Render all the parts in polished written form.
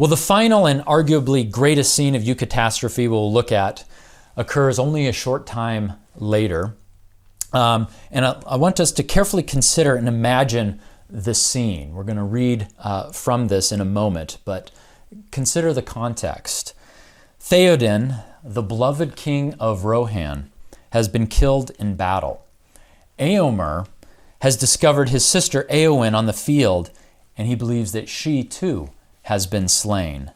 Well, the final and arguably greatest scene of Eucatastrophe we'll look at occurs only a short time later. And I want us to carefully consider and imagine the scene. We're going to read from this in a moment, but consider the context. Theoden, the beloved king of Rohan, has been killed in battle. Eomer has discovered his sister Eowyn on the field, and he believes that she too has been slain.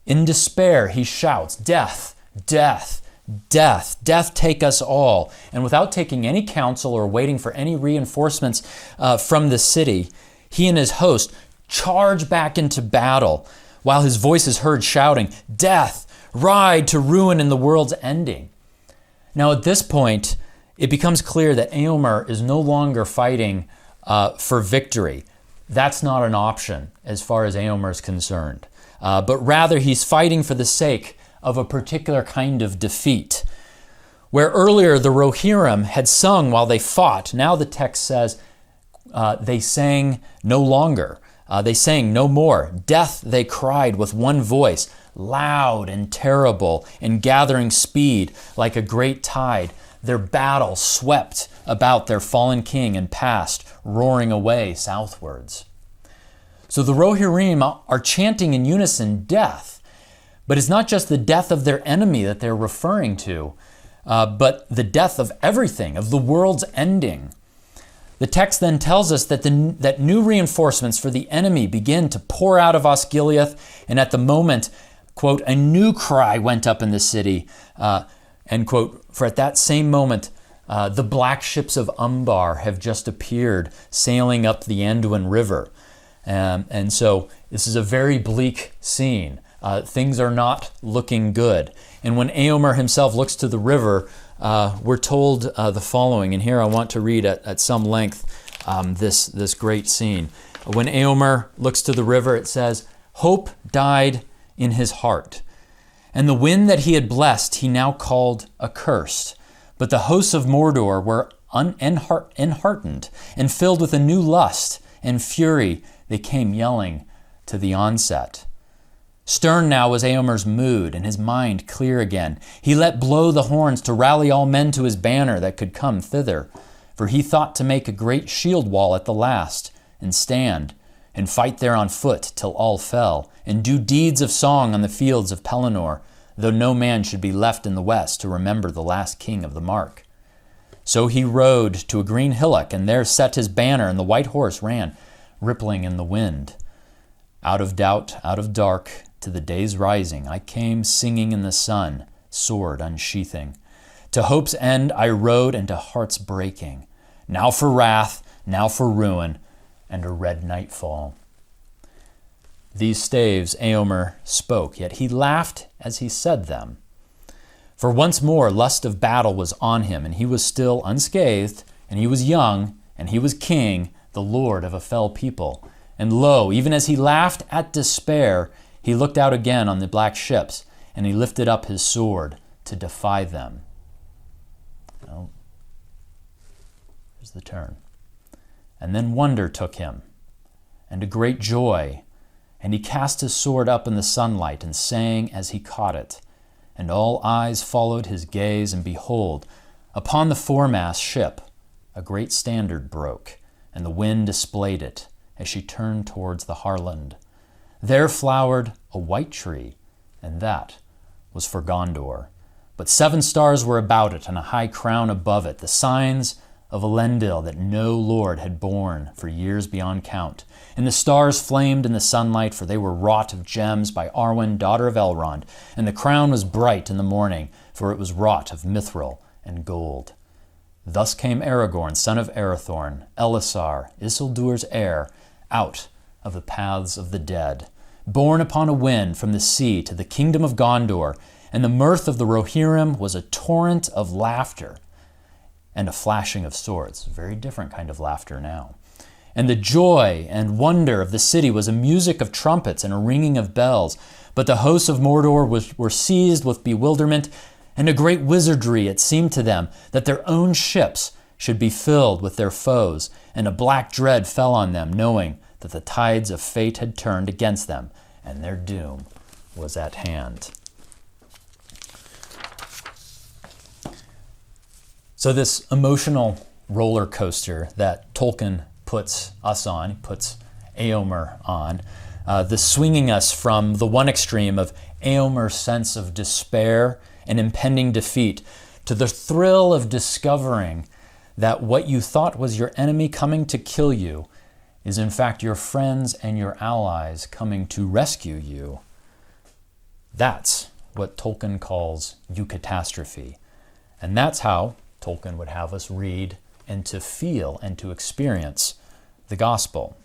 In despair, he shouts, "Death, death, death, death take us all." And without taking any counsel or waiting for any reinforcements from the city, he and his host charge back into battle while his voice is heard shouting, "Death, ride to ruin in the world's ending." Now at this point, it becomes clear that Eomer is no longer fighting for victory. That's not an option as far as Eomer is concerned. But rather he's fighting for the sake of a particular kind of defeat. Where earlier the Rohirrim had sung while they fought, now the text says they sang no longer. They sang no more. Death they cried with one voice, loud and terrible and gathering speed like a great tide. Their battle swept about their fallen king and passed, roaring away southwards. So the Rohirrim are chanting in unison death, but it's not just the death of their enemy that they're referring to, but the death of everything, of the world's ending. The text then tells us that that new reinforcements for the enemy begin to pour out of Osgiliath, and at the moment, quote, "a new cry went up in the city," end quote, for at that same moment, the black ships of Umbar have just appeared sailing up the Anduin River. And so this is a very bleak scene. Things are not looking good. And when Eomer himself looks to the river, we're told the following, and here I want to read at some length this great scene. When Eomer looks to the river, it says, "Hope died in his heart, and the wind that he had blessed he now called accursed. But the hosts of Mordor were enheartened and filled with a new lust and fury. They came yelling to the onset." Stern now was Eomer's mood, and his mind clear again. He let blow the horns to rally all men to his banner that could come thither. For he thought to make a great shield wall at the last, and stand, and fight there on foot till all fell, and do deeds of song on the fields of Pelennor, though no man should be left in the west to remember the last king of the mark. So he rode to a green hillock, and there set his banner, and the white horse ran, rippling in the wind. Out of doubt, out of dark, to the day's rising, I came singing in the sun, sword unsheathing. To hope's end I rode, and to heart's breaking. Now for wrath, now for ruin, and a red nightfall. These staves Eomer spoke, yet he laughed as he said them. For once more lust of battle was on him, and he was still unscathed, and he was young, and he was king, the lord of a fell people. And lo, even as he laughed at despair, he looked out again on the black ships, and he lifted up his sword to defy them. Well, here's the turn. And then wonder took him, and a great joy, and he cast his sword up in the sunlight and sang as he caught it. And all eyes followed his gaze, and behold, upon the foremast ship a great standard broke, and the wind displayed it as she turned towards the Harland. There flowered a white tree, and that was for Gondor. But 7 stars were about it, and a high crown above it, the signs of Elendil that no lord had borne for years beyond count. And the stars flamed in the sunlight, for they were wrought of gems by Arwen, daughter of Elrond. And the crown was bright in the morning, for it was wrought of mithril and gold. Thus came Aragorn, son of Arathorn, Elisar, Isildur's heir, out of the paths of the dead, borne upon a wind from the sea to the kingdom of Gondor, and the mirth of the Rohirrim was a torrent of laughter and a flashing of swords. A very different kind of laughter now. And the joy and wonder of the city was a music of trumpets and a ringing of bells. But the hosts of Mordor were seized with bewilderment and a great wizardry. It seemed to them that their own ships should be filled with their foes, and a black dread fell on them, knowing that the tides of fate had turned against them, and their doom was at hand. So this emotional roller coaster that Tolkien puts us on, puts Eomer on, the swinging us from the one extreme of Eomer's sense of despair and impending defeat to the thrill of discovering that what you thought was your enemy coming to kill you is in fact your friends and your allies coming to rescue you. That's what Tolkien calls Eucatastrophe. And that's how Tolkien would have us read and to feel and to experience the gospel.